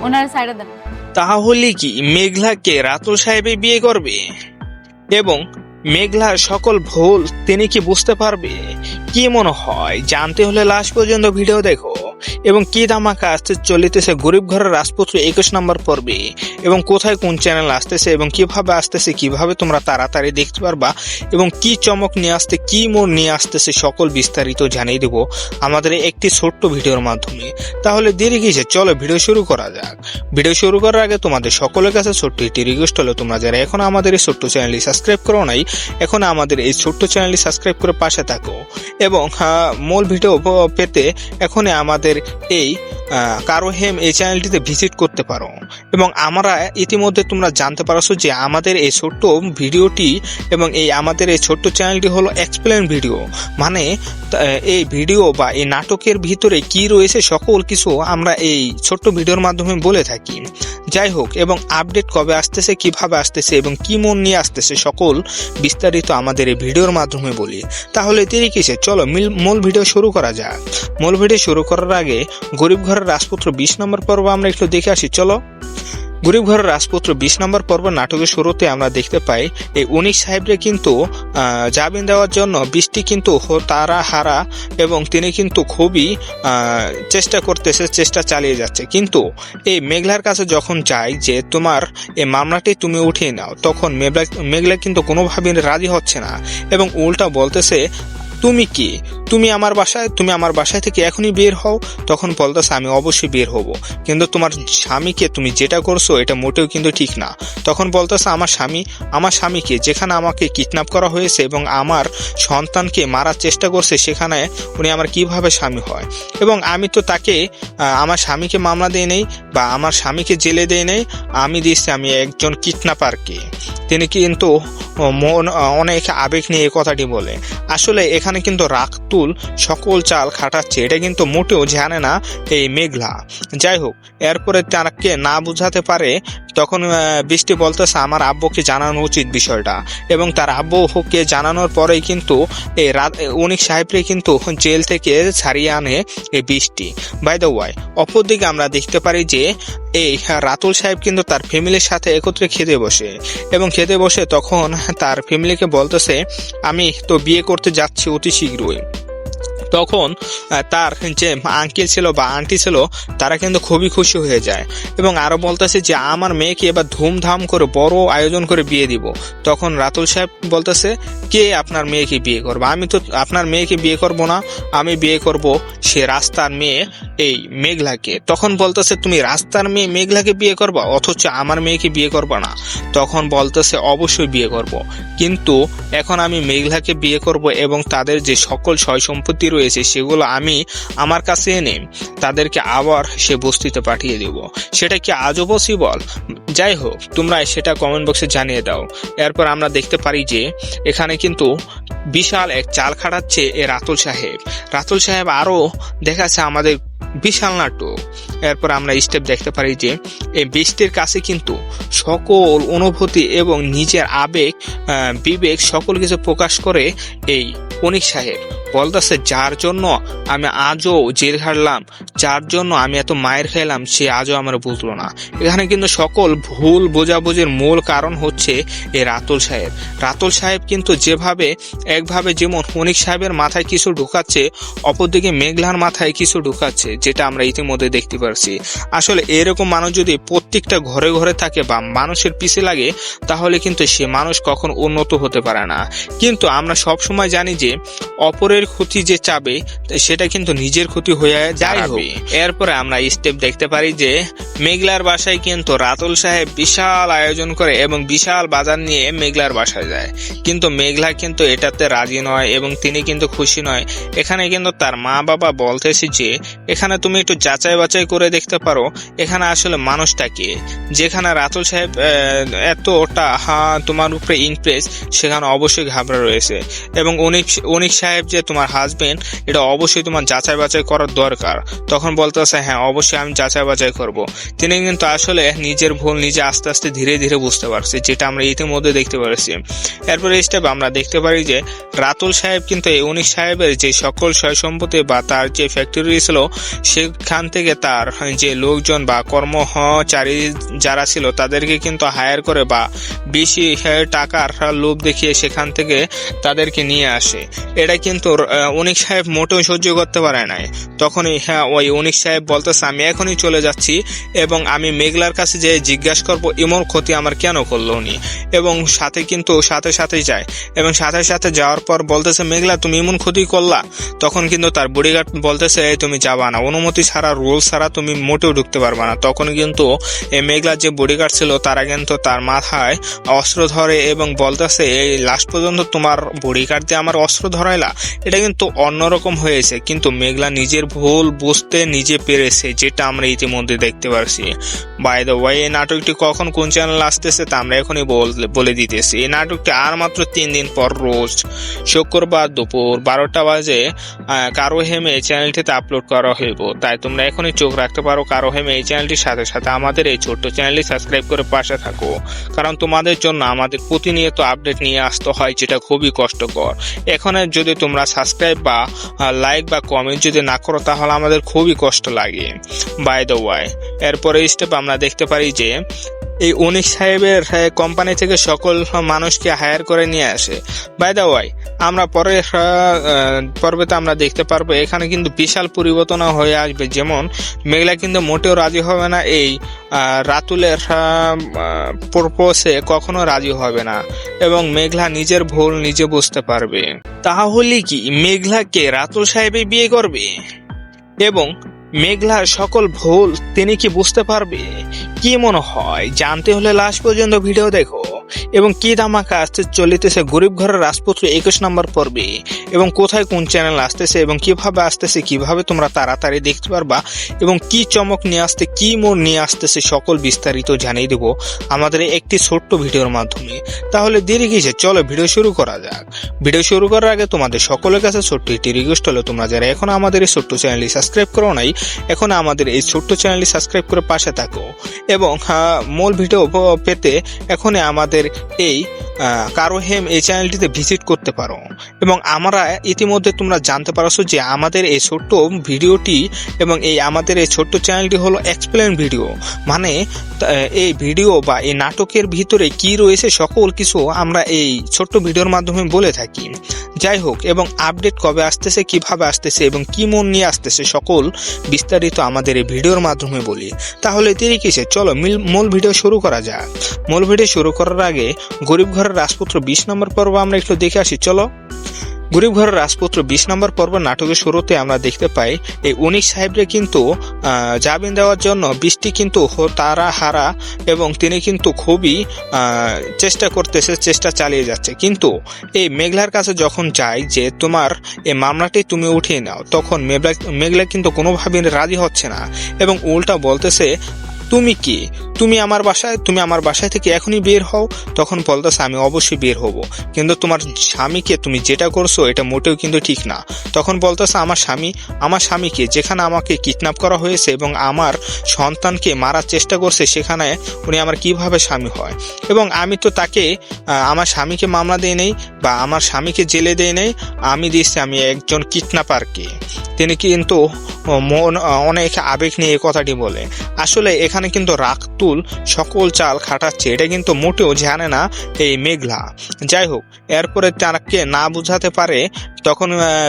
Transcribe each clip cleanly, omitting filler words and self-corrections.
ওনার সাইডে দেন। তাহলে কি মেঘলাকে রাতুল সাহেবে বিয়ে করবে এবং মেঘলার সকল ভুল তিনি কি বুঝতে পারবে? কি মনে হয়? জানতে হলে লাস্ট পর্যন্ত ভিডিও দেখো। এবং কি ধামাকা আসতে চলিতেছে গরিব ঘরের রাজপুত্র 21 নম্বর পর্বে, এবং কোথায় কোন চ্যানেল আসতেছে এবং কিভাবে আসতেছে, কিভাবে তোমরা তাড়াতাড়ি দেখতে পারবা, এবং কি চমক নিয়ে আসতে, কি মোড় নিয়ে আসতেছে, সকল বিস্তারিত জানিয়ে দেব আমাদের একটি ছোট্ট ভিডিওর মাধ্যমে। তাহলে দেরি কিসে, চলো ভিডিও শুরু করা যাক। ভিডিও শুরু করার আগে তোমাদের সকলের কাছে ছোট্ট একটি রিকোয়েস্ট হলো, তোমরা যারা এখন আমাদের এই ছোট্ট চ্যানেলটি সাবস্ক্রাইব করো নাই, এখন আমাদের এই ছোট্ট চ্যানেলটি সাবস্ক্রাইব করে পাশে থাকো, এবং মূল ভিডিও পেতে এখনই আমাদের এই কারো হেম এই চ্যানেলটিতে ভিজিট করতে পারো। এবং আমরা ইতিমধ্যে তোমরা জানতে পারছো যে আমাদের এই ছোট্ট ভিডিওটি এবং এই আমাদের এই ছোট্ট চ্যানেলটি হলো এক্সপ্লেন ভিডিও, মানে এই ভিডিও বা এই নাটকের ভিতরে কি রয়েছে সকল কিছু আমরা এই ছোট্ট ভিডিওর মাধ্যমে বলে থাকি। যাই হোক, এবং আপডেট কবে আসতেছে, কিভাবে আসতেছে এবং কি মন নিয়ে আসতেছে, সকল বিস্তারিত আমাদের এই ভিডিওর মাধ্যমে বলি। তাহলে দেরি কিসে, চলো মূল ভিডিও শুরু করা যাক। মূল ভিডিও শুরু করার আগে গরিব ঘরের রাজপুত্র 20 নম্বর পর্ব আমরা একটু দেখে আসি, চলো। গরিব ঘরের রাজপুত্র 20 নম্বর পর্ব নাটকের শুরুতে আমরা দেখতে পাই এই অনিক সাহেবরে কিন্তু জামিন দেওয়ার জন্য বৃষ্টি কিন্তু তারা হারা, এবং তিনি কিন্তু খুবই চেষ্টা করতেছে, চেষ্টা চালিয়ে যাচ্ছে। কিন্তু এই মেঘলার কাছে যখন যায় যে তোমার এই মামলাটি তুমি উঠিয়ে নাও, তখন মেঘলা কিন্তু কোনোভাবে রাজি হচ্ছে না, এবং উল্টা বলতেছে তুমি কি, তুমি আমার বাসায় থেকে এখনই বের হও। তখন বলতেছে আমি অবশ্যই বের হব, কিন্তু তোমার স্বামীকে তুমি যেটা করছো এটা মোটেও কিন্তু ঠিক না। তখন বলতেছে আমার স্বামীকে যেখানে আমাকে কিডন্যাপ করা হয়েছে এবং আমার সন্তানকে মারার চেষ্টা করছে, সেখানে উনি আমার কিভাবে স্বামী হয়? এবং আমি তো তাকে আমার স্বামীকে মামলা দিয়ে নেই বা আমার স্বামীকে জেলে দিয়ে নেই, আমি দিয়েছি আমি একজন কিডন্যাপারকে। তিনি কিন্তু অনেক আবেগ নিয়ে এই কথাটি বলে। আসলে এখানে কিন্তু রাতুল সকল চাল খাটাচ্ছে, এটা কিন্তু মোটেও জানে না এই মেঘলা। যাই হোক, এরপরে তাকে না বুঝাতে পারে, তখন বৃষ্টি বলতেছে আমার আব্বুকে জানানো উচিত বিষয়টা, এবং তার আব্বুকে জানানোর পরেই কিন্তু এই অনিক সাহেবকে কিন্তু জেল থেকে ছাড়িয়ে আনে এই বৃষ্টি। বাই দ্য ওয়াই, অপরদিকে আমরা দেখতে পারি যে এই রাতুল সাহেব কিন্তু তার ফ্যামিলির সাথে একত্রে খেতে বসে, এবং খেতে বসে তখন তার ফ্যামিলিকে বলতেছে আমি তো বিয়ে করতে যাচ্ছি অতি শীঘ্রই। তখন তার যে আঙ্কেল ছিল বা আন্টি ছিল তারা কিন্তু খুবই খুশি হয়ে যায়, এবং আরো বলতেছে যে আমার মেয়েকে এবার ধুমধাম করে বড় আয়োজন করে বিয়ে দিব। তখন রাতুল সাহেব বলতেছে কে আপনার মেয়েকে বিয়ে করবে? আমি তো আপনার মেয়েকে বিয়ে করব না, আমি বিয়ে করব সে রাস্তার মেয়ে এই মেঘলাকে। তখন বলতেছে তুমি রাস্তার মেয়ে মেঘলাকে বিয়ে করবা, অথচ আমার মেয়েকে বিয়ে করবা না? তখন বলতেছে অবশ্যই বিয়ে করব, কিন্তু এখন আমি মেঘলাকে বিয়ে করব এবং তাদের যে সকল সয় সম্পত্তি রয়েছে সেগুলো আমি আমার কাছে এনে তাদেরকে আবার সে বস্তিতে পাঠিয়ে দেব। সেটা কি আজও পসিবল? যাই হোক, তোমরা সেটা কমেন্ট বক্সে জানিয়ে দাও। এরপর আমরা দেখতে পারি যে এখানে কিন্তু বিশাল এক চাল খাটাচ্ছে এ রাতুল সাহেব আরো দেখাচ্ছে আমাদের বিশাল নাটক। এরপর আমরা স্টেপ দেখতে পারি যে এই বৃষ্টির কাছে কিন্তু সকল অনুভূতি এবং নিজের আবেগ বিবেক সকল কিছু প্রকাশ করে এই অনিক সাহেব। বলতেছে যার জন্য আমি আজও জেল হারলাম, যার জন্য আমি এত মায়ের খাইলাম, সে আজও আমার বুঝলো না। এখানে কিন্তু সকল ভুল বোঝাবুঝির মূল কারণ হচ্ছে এই রাতুল সাহেব কিন্তু একভাবে যেমন অনিক সাহেবের মাথায় কিছু ঢুকাচ্ছে, অপরদিকে মেঘলার মাথায় কিছু ঢুকাচ্ছে, যেটা আমরা ইতিমধ্যে দেখতে পারছি। আসলে এরকম মানুষ যদি প্রত্যেকটা ঘরে ঘরে থাকে বা মানুষের পিছে লাগে, তাহলে কিন্তু সে মানুষ কখন উন্নত হতে পারে না। কিন্তু আমরা সব সময় জানি যে অপরের ক্ষতি যে চাবে সেটা কিন্তু নিজের ক্ষতি হয়ে যাবে। এরপরে আমরা স্টেপ দেখতে পারি যে মেঘলার বাসায় কিন্তু রাতুল সাহেব বিশাল আয়োজন করে এবং বিশাল বাজার নিয়ে মেঘলার বাসায় যায়, কিন্তু মেঘলা কিন্তু এটাতে রাজি নয় এবং তিনি কিন্তু খুশি নয়। এখানে কিন্তু তার মা বাবা বলতেছে যে এখানে তুমি একটু যাচাই বাছাই করে দেখতে পারো এখানে আসলে মানুষটা কে। যেখানে রাতুল সাহেব এতটা তোমার উপরে ইমপ্রেস, সেখানে অবশ্যই ঘাবড়া রয়েছে, এবং অনিক সাহেব যে তোমার হাজবেন্ড, এটা অবশ্যই তোমার যাচাই বাছাই করার দরকার। তখন বলতেছে হ্যাঁ অবশ্যই আমি যাচাই বাছাই করব। তিনি কিন্তু আসলে নিজের ভুল নিজে আস্তে আস্তে ধীরে ধীরে বুঝতে পারছে, যেটা আমরা ইতিমধ্যে দেখতে পারছি। এরপরে স্টেপে আমরা দেখতে পারি যে রাতুল সাহেব কিন্তু এই অনিক সাহেবের যে সকল সয় সম্পত্তি বা তার যে ফ্যাক্টরি ছিল সেখান থেকে তার যে লোকজন বা কর্মচারী যারা ছিল তাদেরকে কিন্তু হায়ার করে বা বেশি টাকার লোভ দেখিয়ে সেখান থেকে তাদেরকে নিয়ে আসে। এটা কিন্তু অনিক সাহেব মোটেও সহ্য করতে পারে নাই। তখনই ওই অনিক সাহেব বলতেছে আমি এখনই চলে যাচ্ছি এবং আমি মেঘলার কাছে যে জিজ্ঞাসা করবো এমন ক্ষতি আমার কেন করলো উনি, এবং সাথে কিন্তু সাথে যায় এবং সাথে যাওয়ার পর বলতেছে মেঘলা তুমি এমন ক্ষতি করলা। তখন কিন্তু তার বডিগার্ড বলতেছে তুমি যাবা না, অনুমতি ছাড়া রুল ছাড়া তুমি মোটেও ঢুকতে পারবা না। তখন কিন্তু এই মেঘলার যে বডিগার্ড ছিল তারা কিন্তু তার মাথায় অস্ত্র ধরে এবং বলতেছে এই লাস্ট পর্যন্ত তোমার বডিগার্ড দিয়ে আমার অস্ত্র ধরাইলা। এটা কিন্তু অন্যরকম হয়েছে, কিন্তু মেঘলা নিজের ভুল বুঝতে নিজে পেরেছে, যেটা আমরা ইতিমধ্যে দেখতে পারছি। বাই দ্য ওয়ে এই নাটকটি কখন কোন চ্যানেল আসতেছে তা আমরা এখনই বলে দিতেছি। এই নাটকটি আর মাত্র 3 দিন পর রোজ শুক্রবার দুপুর 12টা বাজে কারো হেমে এই চ্যানেলটিতে আপলোড করা হইব। তাই তোমরা এখনই চোখ রাখতে পারো কারো হেমে এই চ্যানেলটির সাথে আমাদের এই ছোট্ট চ্যানেলটি সাবস্ক্রাইব করে পাশে থাকো, কারণ তোমাদের জন্য আমাদের প্রতিনিয়ত আপডেট নিয়ে আসতে হয়, যেটা খুবই কষ্টকর। এখানে যদি তোমরা সাবস্ক্রাইব বা লাইক বা কমেন্ট যদি না করো তাহলে আমাদের খুবই কষ্ট লাগে। বাই দ্য ওয়ে এরপরে স্টেপ আমরা দেখতে পারি যে এই অনিক সাহেবের কোম্পানি থেকে সকল মানুষকে হায়ার করে নিয়ে আসে। বাই দ্য ওয়ে আমরা পরের পর্বেতে আমরা দেখতে পারবো এখানে কিন্তু বিশাল পরিবর্তন হয়ে আসবে। যেমন মেঘলা কিন্তু মোটেও রাজি হবে না, এই রাতুলের প্রপোজে কখনো রাজি হবে না এবং মেঘলা নিজের ভুল নিজে বুঝতে পারবে। তাহলে কি মেঘলাকে রাতুল সাহেবই বিয়ে করবে এবং মেঘলার সকল ভুল তিনি কি বুঝতে পারবে? কি মনে হয়? জানতে হলে লাস্ট পর্যন্ত ভিডিও দেখো। এবং কি ধামাকা আসতে চলিতেছে গরিব ঘরের রাজপুত্র 21 নম্বর পর্বে, এবং কোথায় কোন চ্যানেল আসতেছে এবং কিভাবে আসতেছে, কিভাবে তোমরা তাড়াতাড়ি দেখতে পারবা এবং কি চমক নিয়ে আসতে কি মোড় নিয়ে আসতেছে সকল বিস্তারিত জানিয়ে দেব আমাদের একটি ছোট্ট ভিডিওর মাধ্যমে। তাহলে দেরি কিসে, চলো ভিডিও শুরু করা যাক। ভিডিও শুরু করার আগে তোমাদের সকলের কাছে ছোট্ট একটি রিকোয়েস্ট হলো তোমরা যারা এখন আমাদের এই ছোট্ট চ্যানেলটি সাবস্ক্রাইব করো নাই এখন আমাদের এই ছোট্ট চ্যানেলটি সাবস্ক্রাইব করে পাশে থাকো এবং মূল ভিডিও পেতে এখনই আমাদের এই কারো হেম এই চ্যানেলটিতে ভিজিট করতে পারো। এবং আমরা ইতিমধ্যে তোমরা জানতে পারছো যে আমাদের এই ছোট্ট ভিডিওটি এবং এই আমাদের এই ছোট্ট চ্যানেলটি হলো এক্সপ্লেন ভিডিও, মানে এই ভিডিও বা এই নাটকের ভিতরে কি রয়েছে সকল কিছু আমরা এই ছোট্ট ভিডিওর মাধ্যমে বলে থাকি। যাই হোক, এবং আপডেট কবে আসতেছে, কিভাবে আসতেছে এবং কি মন নিয়ে আসতেছে সকল বিস্তারিত আমাদের এই ভিডিওর মাধ্যমে বলি। তাহলে দেরি কিসে, চলো মূল ভিডিও শুরু করা যাক। মূল ভিডিও শুরু করার আগে গরিব ঘরের রাজপুত্র 20 নম্বর পর্ব আমরা একটু দেখে আসি, চলো। গরিব ঘরের রাজপুত্র 20 নম্বর পর্ব নাটকের শুরুতে আমরা দেখতে পাই এই অনিক সাহেবরে কিন্তু জামিন দেওয়ার জন্য বৃষ্টি কিন্তু তারা হারা এবং তিনি কিন্তু খুবই চেষ্টা চালিয়ে যাচ্ছে। কিন্তু এই মেঘলার কাছে যখন যায় যে তোমার এই মামলাটি তুমি উঠিয়ে নাও, তখন মেঘলা কিন্তু কোনোভাবে রাজি হচ্ছে না এবং উল্টা বলতেছে তুমি কি, তুমি আমার বাসায় থেকে এখনই বের হও। তখন বলতেছে আমি অবশ্যই বের হব, কিন্তু তোমার স্বামীকে তুমি যেটা করছো এটা মোটেও কিন্তু ঠিক না। তখন বলতেছে আমার স্বামীকে যেখানে আমাকে কিডন্যাপ করা হয়েছে এবং আমার সন্তানকে মারার চেষ্টা করছে সেখানে উনি আমার কিভাবে স্বামী হয়, এবং আমি তো তাকে আমার স্বামীকে মামলা দিয়ে নেই বা আমার স্বামীকে জেলে দিয়ে নেই, আমি দিয়েছি আমি একজন কিডন্যাপারকে। তিনি কিন্তু অনেক আবেগ নিয়ে এই কথাটি বলে। আসলে এখানে কিন্তু রাতুল সকল চাল খাটাচ্ছে, এটা কিন্তু মোটেও জানে না এই মেঘলা। যাই হোক, এরপরে তাকে না বুঝাতে পারে তখন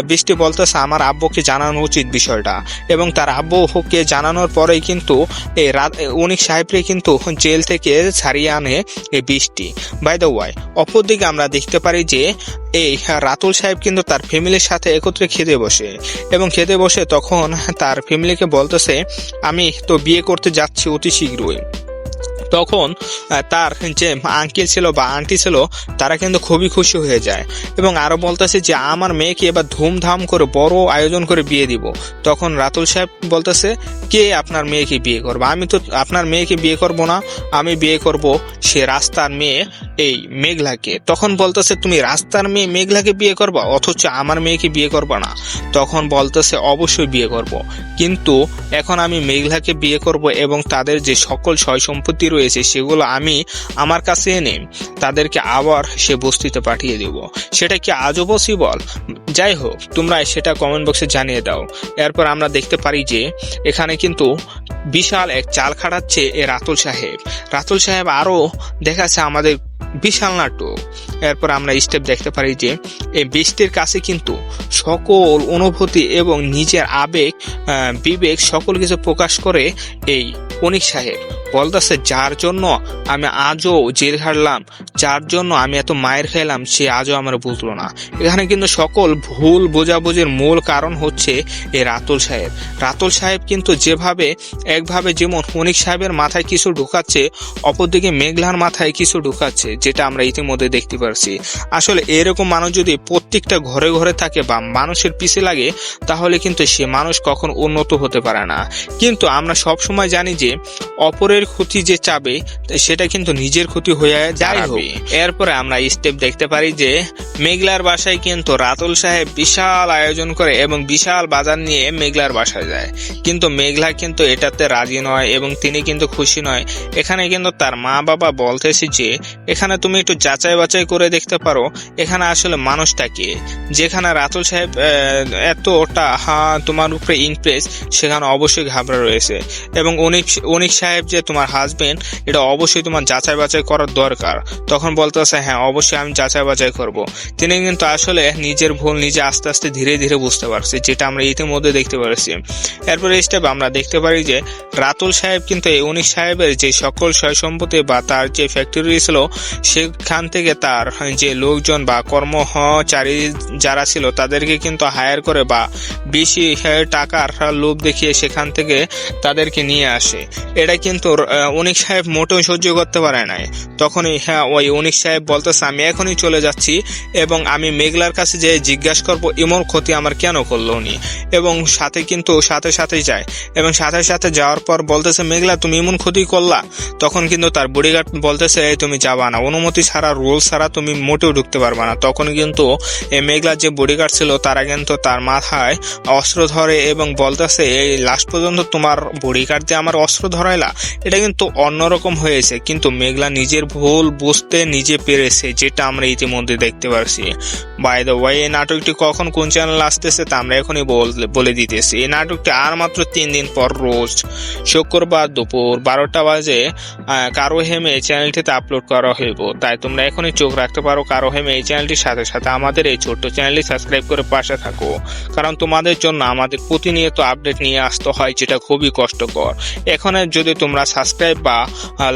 বৃষ্টি বলতেছে আমার আব্বুকে জানানো উচিত বিষয়টা, এবং তার আব্বুকে জানানোর পরেই কিন্তু এই অনিক সাহেবকে কিন্তু জেল থেকে ছাড়িয়ে আনে এই বৃষ্টি। বাই দ্য ওয়ে অপরদিকে আমরা দেখতে পারি যে এই রাতুল সাহেব কিন্তু তার ফ্যামিলির সাথে একত্রে খেতে বসে তখন তার ফ্যামিলিকে বলতেছে আমি তো বিয়ে করতে যাচ্ছি অতি শীঘ্রই। তখন তার যে আঙ্কেল ছিল বা আন্টি ছিল তারা কিন্তু খুবই খুশি হয়ে যায় এবং আরো বলতেছে যে আমার মেয়েকে এবার ধুমধাম করে বড় আয়োজন করে বিয়ে দিব। তখন রাতুল সাহেব বলতেছে, কে আপনার মেয়েকে বিয়ে করবে? আমি তো আপনার মেয়েকে বিয়ে করব না, আমি বিয়ে করব সে রাস্তার মেয়ে এই মেঘলাকে। তখন বলতেছে, তুমি রাস্তার মেয়ে মেঘলাকে বিয়ে করবা অথচ আমার মেয়েকে বিয়ে করবা না? তখন বলতেছে, অবশ্যই বিয়ে করব, কিন্তু এখন আমি মেঘলাকে বিয়ে করব এবং তাদের যে সকল সয় সম্পত্তি রয়েছে সেগুলো আমি আমার কাছে এনে তাদেরকে আবার সে বস্তিতে পাঠিয়ে দেব। সেটা কি আজও পসিবল? যাই হোক, তোমরা সেটা কমেন্ট বক্সে জানিয়ে দাও। এরপর আমরা দেখতে পারি যে এখানে কিন্তু বিশাল এক চাল খাটাচ্ছে এ রাতুল সাহেব। রাতুল সাহেব আরো দেখাচ্ছে আমাদের বিশাল নাটক। এরপর আমরা স্টেপ দেখতে পারি যে এই বৃষ্টির কাছে কিন্তু সকল অনুভূতি এবং নিজের আবেগ বিবেক সকল কিছু প্রকাশ করে এই অনিক সাহেব। বলতেছে, যার জন্য আমি আজও জেল হারলাম, যার জন্য আমি এত মায়ের খেলাম, সে আজও আমার বুঝলো না। এখানে কিন্তু সকল ভুল বোঝাবুঝির মূল কারণ হচ্ছে এই রাতুল সাহেব। রাতুল সাহেব কিন্তু একভাবে যেমন অনিক সাহেবের মাথায় কিছু ঢুকাচ্ছে, অপরদিকে মেঘলার মাথায় কিছু ঢুকাচ্ছে, যেটা আমরা ইতিমধ্যে দেখতে পারছি। আসলে এরকম মানুষ যদি প্রত্যেকটা ঘরে ঘরে থাকে বা মানুষের পিছে লাগে, তাহলে কিন্তু সে মানুষ কখন উন্নত হতে পারে না। কিন্তু আমরা সব সময় জানি যে অপরের ক্ষতি যে চাবে সেটা কিন্তু নিজের ক্ষতি হয়ে যাবে। এরপরে আমরা স্টেপ দেখতে পারি যে মেঘলার বাসায় কিন্তু রাতুল সাহেব বিশাল আয়োজন করে এবং বিশাল বাজার নিয়ে মেঘলার বাসায় যায়, কিন্তু মেঘলা কিন্তু এটাতে রাজি নয় এবং তিনি কিন্তু খুশি নয়। এখানে কিন্তু তার মা বাবা বলতেছে যে এখানে তুমি একটু যাচাই বাছাই করে দেখতে পারো এখানে আসলে মানুষটা কে। যেখানে রাতুল সাহেব এতটা তোমার উপরে ইমপ্রেস, সেখানে অবশ্যই ঘাবড়া রয়েছে এবং অনিক সাহেব যে তোমার হাজবেন্ড, এটা অবশ্যই তোমার যাচাই বাছাই করার দরকার। তখন বলতেছে, হ্যাঁ অবশ্যই আমি যাচাই বাছাই করব। তিনি কিন্তু আসলে নিজের ভুল নিজে আস্তে আস্তে ধীরে ধীরে বুঝতে পারছে, যেটা আমরা ইতিমধ্যে দেখতে পারছি। এরপরে স্টেপ আমরা দেখতে পারি যে রাতুল সাহেব কিন্তু এই অনিক সাহেবের যে সকল সয় সম্পত্তি বা তার যে ফ্যাক্টরি ছিল সেখান থেকে তার যে লোকজন বা কর্মচারী যারা ছিল তাদেরকে কিন্তু হায়ার করে বা বেশি টাকার লোভ দেখিয়ে সেখান থেকে তাদেরকে নিয়ে আসে। এটা কিন্তু অনিক সাহেব মোটেও সহ্য করতে পারে নাই। তখনই ওই অনিক সাহেব বলতেছে, আমি এখনই চলে যাচ্ছি এবং আমি মেঘলার কাছে যে জিজ্ঞাসা করবো এমন ক্ষতি আমার কেন করলো উনি, এবং সাথে সাথে যায় এবং সাথে যাওয়ার পর বলতেছে, মেঘলা তুমি এমন ক্ষতি করলা? তখন কিন্তু তার বডিগার্ড বলতেছে, তুমি যাবা না, অনুমতি ছাড়া রুল ছাড়া তুমি মোটেও ঢুকতে পারবা না। তখন কিন্তু মেঘলার যে বডিগার্ড ছিল তারা কিন্তু তার মাথায় অস্ত্র ধরে এবং বলতেছে, এই লাস্ট পর্যন্ত তোমার বডিগার্ড দিয়ে আমার অস্ত্র ধরাইলা। এটা কিন্তু অন্যরকম হয়েছে, কিন্তু মেঘলা নিজের ভুল বুঝতে নিজে পেরেছে, যেটা আমরা ইতিমধ্যে দেখতে পারছি। বাই দ্য ওয়ে, এই নাটকটি কখন কোন চ্যানেল আসতেছে তা আমরা এখনই বলে দিতেছি। এই নাটকটি আর মাত্র 3 দিন পর রোজ শুক্রবার দুপুর 12টা বাজে কারো হেমে এই চ্যানেলটিতে আপলোড করা হইব। তাই তোমরা এখনই চোখ রাখতে পারো কারো হেমে এই চ্যানেলটির সাথে সাথে আমাদের এই ছোট্ট চ্যানেলটি সাবস্ক্রাইব করে পাশে থাকো, কারণ তোমাদের জন্য আমাদের প্রতিনিয়ত আপডেট নিয়ে আসতে হয়, যেটা খুবই কষ্টকর। এখন যদি তোমরা সাবস্ক্রাইব বা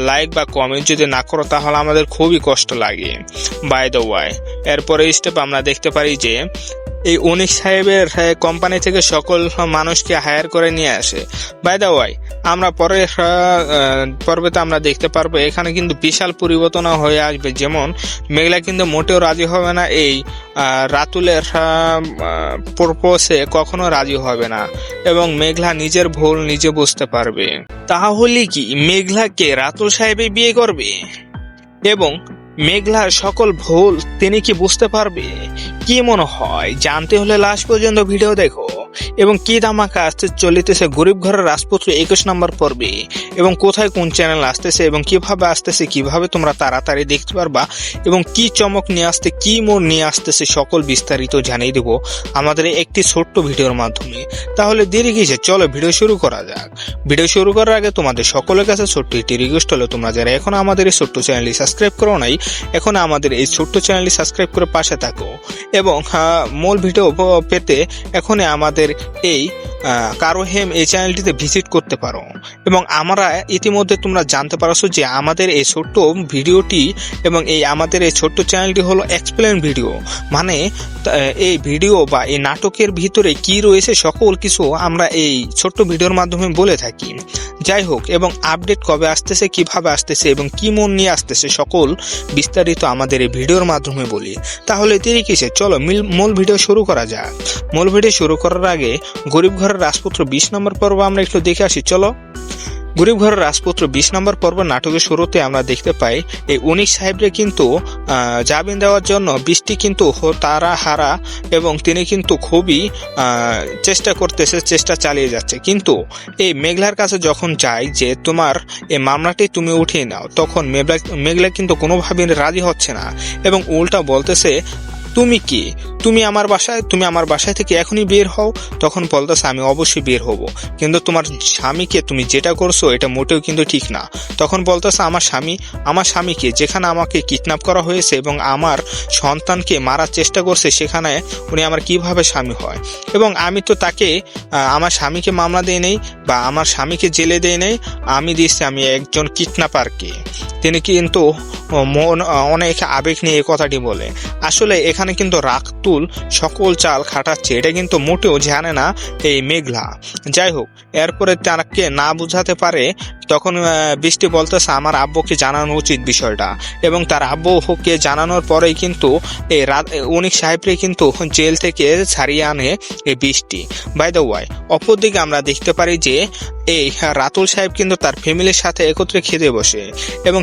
লাইক বা কমেন্ট যদি না করো তাহলে আমাদের খুবই কষ্ট লাগে। বাই দ্য ওয়ে, এরপরে স্টেপ আমরা দেখতে পারি যে এই অনিক সাহেবের কোম্পানি থেকে সকল মানুষকে হায়ার করে নিয়ে আসে। বাই দ্য ওয়ে, আমরা পরের পর্বেতে আমরা দেখতে পারবো এখানে কিন্তু বিশাল পরিবর্তন হয়ে আসবে। যেমন মেঘলা কিন্তু মোটেও রাজি হবে না, এই রাতুলের প্রপোজে কখনো রাজি হবে না এবং মেঘলা নিজের ভুল নিজে বুঝতে পারবে। তাহলে কি মেঘলাকে রাতুল সাহেবই বিয়ে করবে এবং মেঘলার সকল ভুল তিনি কি বুঝতে পারবে? কি মনে হয়? জানতে হলে লাস্ট পর্যন্ত ভিডিও দেখো। এবং কি ধামাকা আসতে চলিতেছে গরিব ঘরের রাজপুত্র 21 নম্বর পর্বে, এবং কোথায় কোন চ্যানেল আসতেছে এবং কিভাবে আসতেছে, কিভাবে তোমরা তাড়াতাড়ি দেখতে পারবা এবং কি চমক নিয়ে আসতে, কি মোড় নিয়ে আসতেছে, সকল বিস্তারিত জানিয়ে দেব আমাদের একটি ছোট্ট ভিডিওর মাধ্যমে। তাহলে দেরি কিসে, চলো ভিডিও শুরু করা যাক। ভিডিও শুরু করার আগে তোমাদের সকলের কাছে ছোট্ট একটি রিকোয়েস্ট হলো, তোমরা যারা এখন আমাদের এই ছোট্ট চ্যানেলটি সাবস্ক্রাইব করো নাই, এখন আমাদের এই ছোট্ট চ্যানেলটি সাবস্ক্রাইব করে পাশে থাকো এবং মূল ভিডিও পেতে এখনই আমাদের আমাদের এই কারো হেম এই চ্যানেলটিতে ভিজিট করতে পারো। এবং আমরা ইতিমধ্যে তোমরা জানতে পারছো যে আমাদের এই ছোট্ট ভিডিওটি এবং আমাদের এই ছোট্ট চ্যানেলটি হলো এক্সপ্লেন ভিডিও, মানে এই ভিডিও বা এই নাটকের ভিতরে কি রয়েছে সকল কিছু আমরা এই ছোট্ট ভিডিওর মাধ্যমে বলে থাকি। যাই হোক, এবং আপডেট কবে আসতেছে, কিভাবে আসতেছে এবং কি মন নিয়ে আসতেছে সকল বিস্তারিত আমাদের এই ভিডিওর মাধ্যমে বলি। তাহলে দেরি কিসে, চলো মূল ভিডিও শুরু করা যাক। মূল ভিডিও শুরু করার আগে গরিব ঘরের রাজপুত্র 20 নম্বর পর্ব আমরা একটু দেখে আসি, চলো। গরিব ঘরের রাজপুত্র 20 নম্বর পর্ব নাটকের শুরুতে আমরা দেখতে পাই এই অনিক সাহেবরে কিন্তু জামিন দেওয়ার জন্য বৃষ্টি কিন্তু তারা হারা এবং তিনি কিন্তু খুবই চেষ্টা চালিয়ে যাচ্ছে। কিন্তু এই মেঘলার কাছে যখন যায় যে তোমার এই মামলাটি তুমি উঠিয়ে নাও, তখন মেঘলা কিন্তু কোনোভাবে রাজি হচ্ছে না এবং উল্টা বলতেছে তুমি কি, তুমি আমার বাসায় থেকে এখনই বের হও। তখন বলতেছে আমি অবশ্যই বের হব, কিন্তু তোমার স্বামীকে তুমি যেটা করছো এটা মোটেও কিন্তু ঠিক না। তখন বলতেছে আমার স্বামীকে যেখানে আমাকে কিডন্যাপ করা হয়েছে এবং আমার সন্তানকে মারার চেষ্টা করছে সেখানে উনি আমার কিভাবে স্বামী হয়, এবং আমি তো তাকে আমার স্বামীকে মামলা দিয়ে নেই বা আমার স্বামীকে জেলে দিয়ে নেই, আমি দিচ্ছি আমি একজন কিডন্যাপারকে। তিনি কিন্তু অনেক আবেগ নিয়ে এই কথাটি বলে। আসলে এখানে কিন্তু রাতুল সকল চাল খাটাচ্ছে, এটা কিন্তু মোটেও জানে না এই মেঘলা। যাই হোক, এরপরে তাকে না বুঝাতে পারে তখন বৃষ্টি বলতেছে আমার আব্বুকে জানানো উচিত বিষয়টা, এবং তার আব্বুকে জানানোর পরেই কিন্তু এই অনিক সাহেবরে কিন্তু জেল থেকে ছাড়িয়ে আনে এই বৃষ্টি। বাই দ্য ওয়াই, অপরদিকে আমরা দেখতে পারি যে এই রাতুল সাহেব কিন্তু তার ফ্যামিলির সাথে একত্রে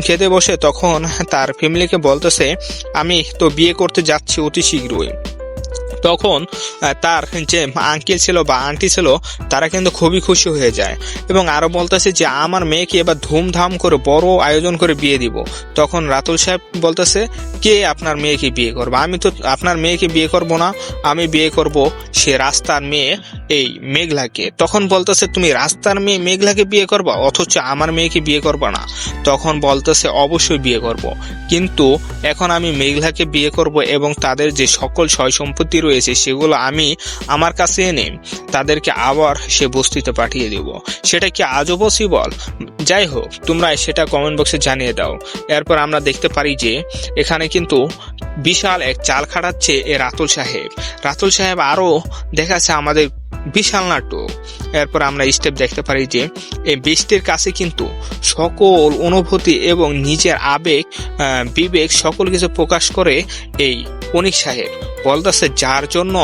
খেতে বসে তখন তার ফ্যামিলিকে বলতেছে আমি তো বিয়ে করতে যাচ্ছি অতি শীঘ্রই। তখন তার যে আঙ্কেল ছিল বা আন্টি ছিল তারা কিন্তু খুবই খুশি হয়ে যায় এবং আরো বলতেছে যে আমার মেয়েকে এবার ধুমধাম করে বড় আয়োজন করে বিয়ে দিব। তখন রাতুল সাহেব বলতেছে কে আপনার মেয়েকে বিয়ে করবে, আমি তো আপনার মেয়েকে বিয়ে করব না, আমি বিয়ে করব সে রাস্তার মেয়ে এই মেঘলাকে। তখন বলতেছে তুমি রাস্তার মেয়ে মেঘলাকে বিয়ে করবা অথচ আমার মেয়েকে বিয়ে করবা না। তখন বলতেছে অবশ্যই বিয়ে করব, কিন্তু এখন আমি মেঘলাকে বিয়ে করব এবং তাদের যে সকল সয় সম্পত্তি রয়েছে সেগুলো আমি আমার কাছে এনে তাদেরকে আবার সে বস্তিতে পাঠিয়ে দেব। সেটা কি আজও পসিবল? যাই হোক, তোমরা সেটা কমেন্ট বক্সে জানিয়ে দাও। এরপর আমরা দেখতে পারি যে এখানে কিন্তু বিশাল এক চাল খাটাচ্ছে এ রাতুল সাহেব আরো দেখাচ্ছে আমাদের বিশাল নাটক। এরপর আমরা স্টেপ দেখতে পারি যে এই বৃষ্টির কাছে কিন্তু সকল অনুভূতি এবং নিজের আবেগ বিবেক সকল কিছু প্রকাশ করে এই অনিক সাহেব। বলতেছে যার জন্য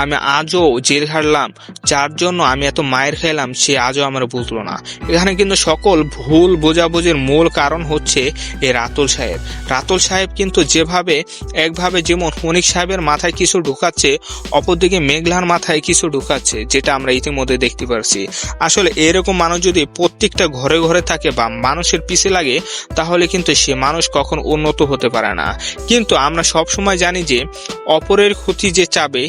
আমি আজও জেল হারলাম, যার জন্য আমি এত মায়ের খেলাম, সে আজও আমার বুঝলো না। এখানে কিন্তু সকল ভুল বোঝাবুঝির মূল কারণ হচ্ছে এই রাতুল সাহেব কিন্তু একভাবে যেমন অনিক সাহেবের মাথায় কিছু ঢুকাচ্ছে, অপরদিকে মেঘলার মাথায় কিছু ঢুকাচ্ছে, যেটা আমরা ইতিমধ্যে দেখতে পারছি। আসলে এরকম মানুষ যদি প্রত্যেকটা ঘরে ঘরে থাকে বা মানুষের পিছে লাগে তাহলে কিন্তু সে মানুষ কখন উন্নত হতে পারে না। কিন্তু আমরা সব সময় জানি যে অপরের ক্ষতি যে চাবে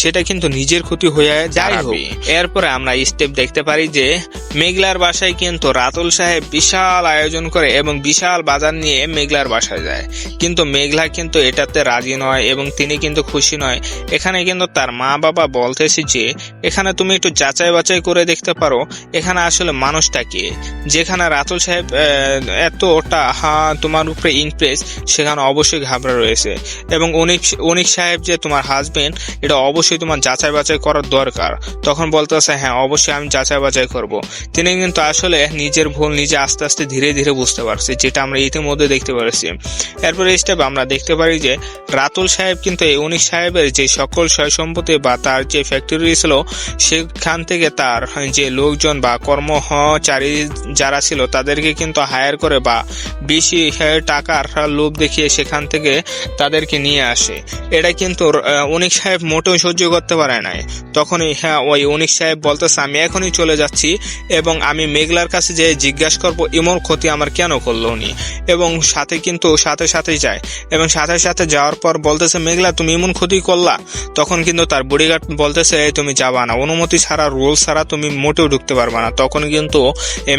সেটা কিন্তু নিজের ক্ষতি হয়ে যায়। এরপরে আমরা স্টেপ দেখতে পারি যে মেঘলার বাসায় কিন্তু রাতুল সাহেব বিশাল আয়োজন করে এবং বিশাল বাজার নিয়ে মেঘলার বাসায় যায়, কিন্তু মেঘলা কিন্তু এটাতে রাজি নয় এবং তিনি কিন্তু খুশি নয়। এখানে কিন্তু তার মা বাবা বলতেছে যে এখানে তুমি একটু যাচাই বাছাই করে দেখতে পারো এখানে আসলে মানুষটা কে। যেখানে রাতুল সাহেব এতটা তোমার উপরে ইমপ্রেস, সেখানে অবশ্যই ঘাবড়া রয়েছে এবং অনিক সাহেব যে তোমার হাজবেন্ড এটা অবশ্যই তোমার যাচাই বাছাই করার দরকার। তখন বলতেছে হ্যাঁ অবশ্যই আমি যাচাই বাছাই করব। তিনি কিন্তু আসলে নিজের ভুল নিজে আস্তে আস্তে ধীরে ধীরে বুঝতে পারছে, যেটা আমরা ইতিমধ্যে দেখতে পারছি। এরপরে স্টেপ আমরা দেখতে পারি যে রাতুল সাহেব কিন্তু এই অনিক সাহেবের যে সকল সয় সম্পত্তি বা তার যে ফ্যাক্টরি ছিল সেখান থেকে তার যে লোকজন বা কর্মচারী যারা ছিল তাদেরকে কিন্তু হায়ার করে বা বেশি টাকার লোভ দেখিয়ে সেখান থেকে তাদেরকে নিয়ে আসে। এটা কিন্তু অনিক সাহেব মোটেও সহ্য করতে পারে নাই। তখনই ওই অনিক সাহেব বলতেছে আমি এখনই চলে যাচ্ছি এবং আমি মেঘলার কাছে যে জিজ্ঞাসা করবো এমন ক্ষতি আমার কেন করলো উনি, এবং সাথে যায় এবং সাথে যাওয়ার পর বলতেছে মেঘলা তুমি এমন ক্ষতি করলা। তখন কিন্তু তার বডিগার্ড বলতেছে তুমি যাবা না, অনুমতি ছাড়া রুল ছাড়া তুমি মোটেও ঢুকতে পারবা না। তখন কিন্তু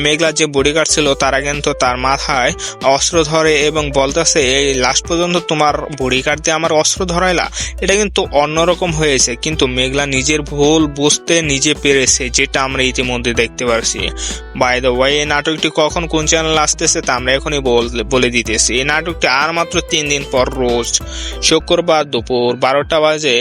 মেঘলার যে বডিগার্ড ছিল তারা কিন্তু তার মাথায় অস্ত্র ধরে এবং বলতেছে এই লাস্ট পর্যন্ত তোমার বডিগার্ড দিয়ে আমার অস্ত্র ধরাইলা, এটা কিন্তু অন্যরকম হয়েছে, কিন্তু মেঘলা নিজের ভুল বুঝতে নিজে পেরেছে, যেটা আমরা ইতিমধ্যে দেখতে পারছি। বাই দ্য ওয়ে, এই নাটকটি কখন কোন চ্যানেল আসতেছে তা আমরা এখনই বলে দিতেছি। এই নাটকটি আর মাত্র 3 দিন পর রোজ শুক্রবার দুপুর 12টা বাজে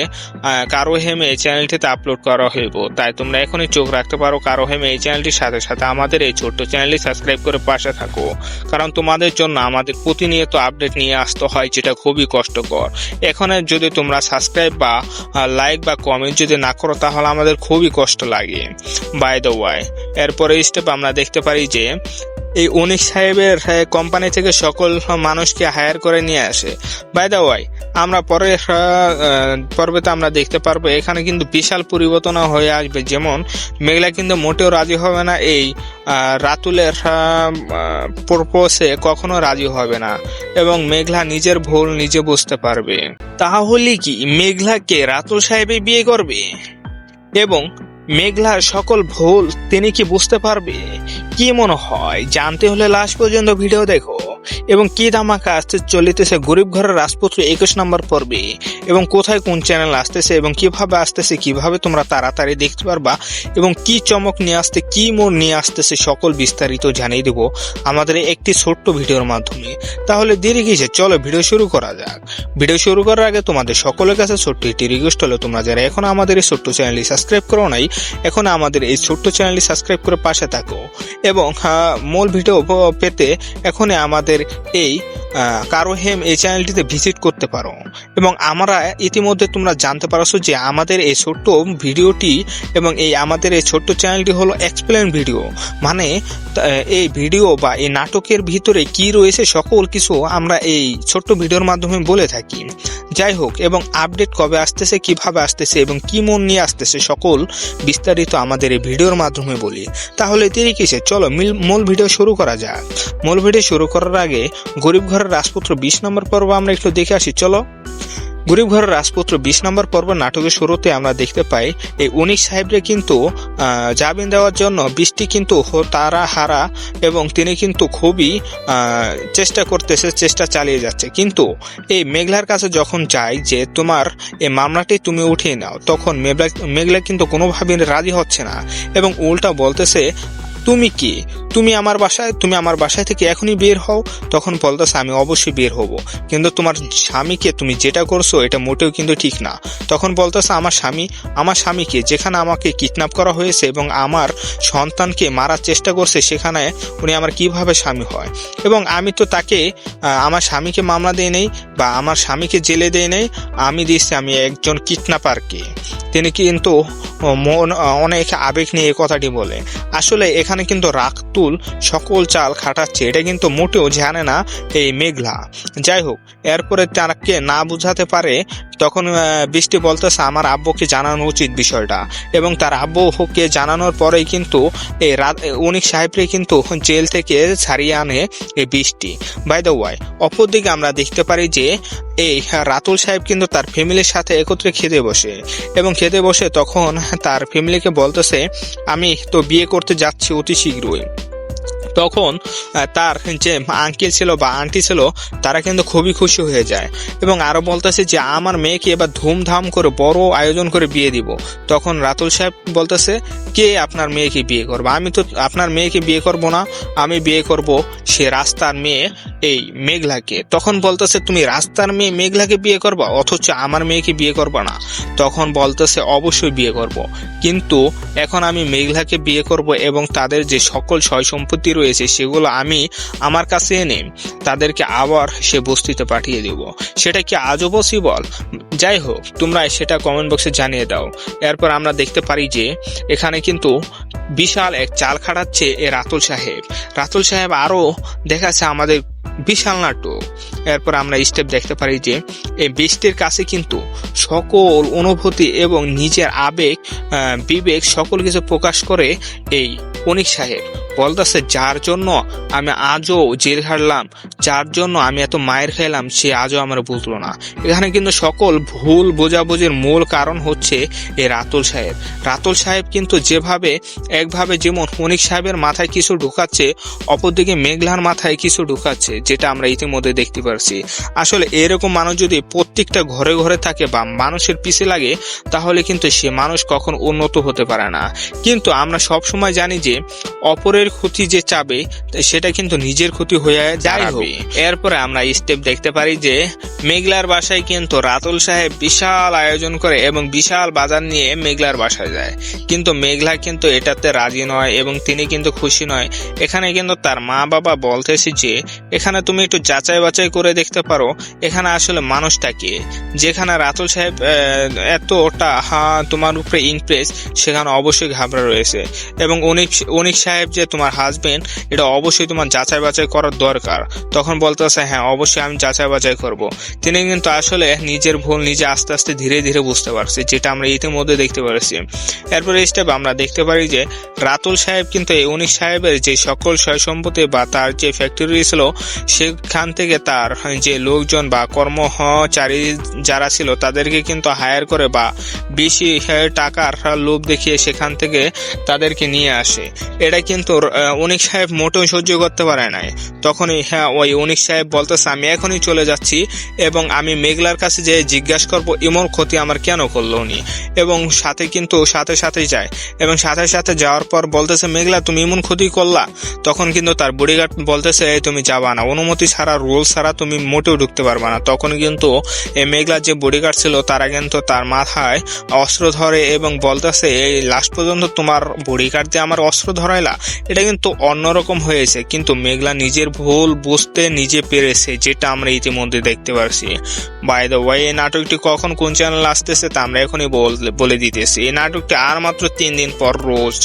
কারো হেমে এই চ্যানেলটিতে আপলোড করা হইব। তাই তোমরা এখনই চোখ রাখতে পারো কারো হেমে এই চ্যানেলটির সাথে সাথে আমাদের এই ছোট্ট চ্যানেলটি সাবস্ক্রাইব করে পাশে থাকো, কারণ তোমাদের জন্য আমাদের প্রতিনিয়ত আপডেট নিয়ে আসতে হয়, যেটা খুবই কষ্টকর। এখানে যদি তোমরা সাবস্ক্রাইব বা লাইক বা কমেন্ট যদি না করো তাহলে আমাদের খুবই কষ্ট লাগে। বাই দ্য ওয়ে, এরপরে স্টেপ আমরা দেখতে পারি যে এই অনিক সাহেবের কোম্পানি থেকে সকল মানুষকে হায়ার করে নিয়ে আসে। বাই দ্য ওয়ে, আমরা পরের পর্বেতে আমরা দেখতে পারবো এখানে কিন্তু বিশাল পরিবর্তন হয়ে আসবে। যেমন মেঘলা কিন্তু মোটেও রাজি হবে না, এই রাতুলের প্রপোজে কখনো রাজি হবে না, এবং মেঘলা নিজের ভুল নিজে বুঝতে পারবে। তাহলে কি মেঘলাকে রাতুল সাহেবে বিয়ে করবে এবং মেঘলার সকল ভুল তিনি কি বুঝতে পারবে? কি মনে হয়? জানতে হলে লাস্ট পর্যন্ত ভিডিও দেখো। এবং কি ধামাকা আসতে চলিতেছে গরিব ঘরের রাজপুত্র 21 নম্বর পর্বে, এবং কোথায় কোন চ্যানেল আসতেছে এবং কিভাবে আসতেছে, কিভাবে তোমরা তাড়াতাড়ি দেখতে পারবা, এবং কি চমক নিয়ে আসতে, কি মোড় নিয়ে আসতেছে, সকল বিস্তারিত জানিয়ে দেব আমাদের একটি ছোট্ট ভিডিওর মাধ্যমে। তাহলে দেরি কিসে, চলো ভিডিও শুরু করা যাক। ভিডিও শুরু করার আগে তোমাদের সকলের কাছে ছোট্ট একটি রিকোয়েস্ট হলো, তোমরা যারা এখন আমাদের এই ছোট্ট চ্যানেলটি সাবস্ক্রাইব করো নাই, এখন আমাদের এই ছোট্ট চ্যানেলটি সাবস্ক্রাইব করে পাশে থাকো, এবং মূল ভিডিও পেতে এখনই আমাদের এই কারো হেম এই চ্যানেলটিতে ভিজিট করতে পারো। এবং আমরা ইতিমধ্যে তোমরা জানতে পারছো যে আমাদের এই ছোট্ট ভিডিওটি এবং আমাদের এই ছোট্ট চ্যানেলটি হলো এক্সপ্লেন ভিডিও, মানে এই ভিডিও বা এই নাটকের ভিতরে কি রয়েছে সকল কিছু আমরা এই ছোট্ট ভিডিওর মাধ্যমে বলে থাকি। যাই হোক, এবং আপডেট কবে আসতেছে, কিভাবে আসতেছে এবং কি মন নিয়ে আসতেছে, সকল বিস্তারিত আমাদের এই ভিডিওর মাধ্যমে বলি। তাহলে দেরি কিসে, চলো মূল ভিডিও শুরু করা যাক। মূল ভিডিও শুরু করার আগে গরিব ঘরের রাজপুত্র 20 নম্বর পর্ব আমরা একটু দেখে আসি, চলো। গরিব ঘরের রাজপুত্র 20 নম্বর পর্ব নাটকের শুরুতে আমরা দেখতে পাই এই অনিক সাহেবরে কিন্তু জামিন দেওয়ার জন্য বৃষ্টি কিন্তু তারা হারা, এবং তিনি কিন্তু খুবই চেষ্টা চালিয়ে যাচ্ছে। কিন্তু এই মেঘলার কাছে যখন যায় যে তোমার এই মামলাটি তুমি উঠিয়ে নাও, তখন মেঘলা কিন্তু কোনোভাবেই রাজি হচ্ছে না, এবং উল্টা বলতেছে তুমি কি, তুমি আমার বাসায় থেকে এখনই বের হও। তখন বলতেছে আমি অবশ্যই বের হব, কিন্তু তোমার স্বামীকে তুমি যেটা করছো এটা মোটেও কিন্তু ঠিক না। তখন বলতেছে আমার স্বামীকে যেখানে আমাকে কিডন্যাপ করা হয়েছে এবং আমার সন্তানকে মারার চেষ্টা করছে, সেখানে উনি আমার কিভাবে স্বামী হয়? এবং আমি তো তাকে আমার স্বামীকে মামলা দিয়ে নেই বা আমার স্বামীকে জেলে দিয়ে নেই, আমি দিচ্ছি আমি একজন কিডন্যাপারকে। তিনি কিন্তু অনেক আবেগ নিয়ে এই কথাটি বলে। আসলে এখানে কিন্তু রাতুল সকল চাল খাটাচ্ছে, এটা কিন্তু মোটেও জানে না এই মেঘলা। যাই হোক, এরপরে তাকে না বুঝাতে পারে, তখন বৃষ্টি বলতেছে আমার আব্বুকে জানানো উচিত বিষয়টা, এবং তার আব্বুকে জানানোর পরেই কিন্তু এই অনিক সাহেবকে কিন্তু জেল থেকে ছাড়িয়ে আনে এই বৃষ্টি। বাই দ্য ওয়ে, অপরদিকে আমরা দেখতে পারি যে এই রাতুল সাহেব কিন্তু তার ফ্যামিলির সাথে একত্রে খেতে বসে তখন তার ফ্যামিলিকে বলতেছে আমি তো বিয়ে করতে যাচ্ছি অতি শীঘ্রই। তখন তার যে আঙ্কেল ছিল বা আন্টি ছিল তারা কিন্তু খুবই খুশি হয়ে যায়, এবং আরো বলতেছে যে আমার মেয়েকে এবার ধুমধাম করে বড় আয়োজন করে বিয়ে দিব। তখন রাতুল সাহেব বলতেছে কে আপনার মেয়েকে বিয়ে করবে? আমি তো আপনার মেয়েকে বিয়ে করব না, আমি বিয়ে করব সে রাস্তার মেয়ে এই মেঘলাকে। তখন বলতেছে তুমি রাস্তার মেয়ে মেঘলাকে বিয়ে করবা, অথচ আমার মেয়েকে বিয়ে করবা না? তখন বলতেছে অবশ্যই বিয়ে করব, কিন্তু এখন আমি মেঘলাকে বিয়ে করব এবং তাদের যে সকল সয় সম্পত্তি রয়েছে সেগুলো আমি আমার কাছে এনে তাদেরকে আবার সে বস্তিতে পাঠিয়ে দেব। সেটা কি আজও পসিবল? যাই হোক, তোমরা সেটা কমেন্ট বক্সে জানিয়ে দাও। এরপর আমরা দেখতে পারি যে এখানে কিন্তু বিশাল এক চাল খাটাচ্ছে এ রাতুল সাহেব আরো দেখাচ্ছে আমাদের বিশাল নাটক। এরপর আমরা স্টেপ দেখতে পারি যে এই বৃষ্টির কাছে কিন্তু সকল অনুভূতি এবং নিজের আবেগ বিবেক সকল কিছু প্রকাশ করে এই অনিক সাহেব বলতেছে, যার জন্য আমি আজও জেল খাটলাম, যার জন্য আমি এত মায়ের খেলাম, সে আজও আমার বুঝলো না। এখানে কিন্তু সকল ভুল বোঝাবুঝির মূল কারণ হচ্ছে এই রাতুল সাহেব। রাতুল সাহেব কিন্তু একভাবে যেমন অনিক সাহেবের মাথায় কিছু ঢুকাচ্ছে, অপরদিকে মেঘলার মাথায় কিছু ঢুকাচ্ছে, যেটা আমরা ইতিমধ্যে দেখতে পারছি। আসলে এরকম মানুষ যদি প্রত্যেকটা ঘরে ঘরে থাকে বা মানুষের পিছে লাগে, তাহলে কিন্তু সে মানুষ কখন উন্নত হতে পারে না। কিন্তু আমরা সব সময় জানি যে অপরের ক্ষতি যে চাবে সেটা কিন্তু নিজের ক্ষতি হয়ে দাঁড়াবে। এরপরে আমরা স্টেপ দেখতে পারি যে মেঘলার বাসায় কিন্তু রাতুল সাহেব বিশাল আয়োজন করে এবং বিশাল বাজার নিয়ে মেঘলার বাসায় যায়। কিন্তু মেঘলা কিন্তু এটাতে রাজি নয় এবং তিনি কিন্তু খুশি নয়। এখানে কিন্তু তার মা বাবা বলতেছে যে এখানে তুমি একটু যাচাই বাছাই করে দেখতে পারো এখানে আসলে মানুষটা কে। যেখানে রাতুল সাহেব এতটা তোমার উপরে ইমপ্রেস, সেখানে অবশ্যই ঘাবড়া রয়েছে এবং অনিক সাহেব যে তোমার হাজবেন্ড, এটা অবশ্যই তোমার যাচাই বাছাই করার দরকার। তখন বলতেছে, হ্যাঁ অবশ্যই আমি যাচাই বাছাই করব। তিনি কিন্তু আসলে নিজের ভুল নিজে আস্তে আস্তে ধীরে ধীরে বুঝতে পারছে, যেটা আমরা ইতিমধ্যে দেখতে পারছি। এরপরে স্টেপ আমরা দেখতে পারি যে রাতুল সাহেব কিন্তু এই অনিক সাহেবের যে সকল সয় সম্পত্তি বা তার যে ফ্যাক্টরি ছিল, সেখান থেকে তার যে লোকজন বা কর্মচারী যারা ছিল তাদেরকে কিন্তু হায়ার করে বা বেশি টাকার লোভ দেখিয়ে সেখান থেকে তাদেরকে নিয়ে আসে। এটা কিন্তু অনিক সাহেব মোটেও সহ্য করতে পারে নাই। তখনই ওই অনিক সাহেব বলতেছে, আমি এখনই চলে যাচ্ছি এবং আমি মেঘলার কাছে যে জিজ্ঞাসা করবো এমন ক্ষতি আমার কেন করলো উনি। এবং সাথে সাথে যায় এবং সাথে সাথে যাওয়ার পর বলতেছে, মেঘলা তুমি এমন ক্ষতি করলা। তখন কিন্তু তার বডিগার্ড বলতেছে, তুমি যাবা না, অনুমতি ছাড়া রুল ছাড়া তুমি মোটেও ঢুকতে পারবা না। তখন কিন্তু মেঘলার যে বডিগার্ড ছিল তারা কিন্তু তার মাথায় অস্ত্র ধরে এবং বলতেছে, এই লাস্ট পর্যন্ত তোমার বডিগার্ড দিয়ে আমার অস্ত্র ধরাইলা। এটা কিন্তু অন্যরকম হয়েছে, কিন্তু মেঘলা নিজের ভুল বুঝতে নিজে পেরেছে, যেটা আমরা ইতিমধ্যে দেখতে পারছি। বাই দ্য ওয়ে, এই নাটকটি কখন কোন চ্যানেল আসতেছে তা আমরা এখনই বলে দিতেছি। এই নাটকটি আর মাত্র 3 দিন পর রোজ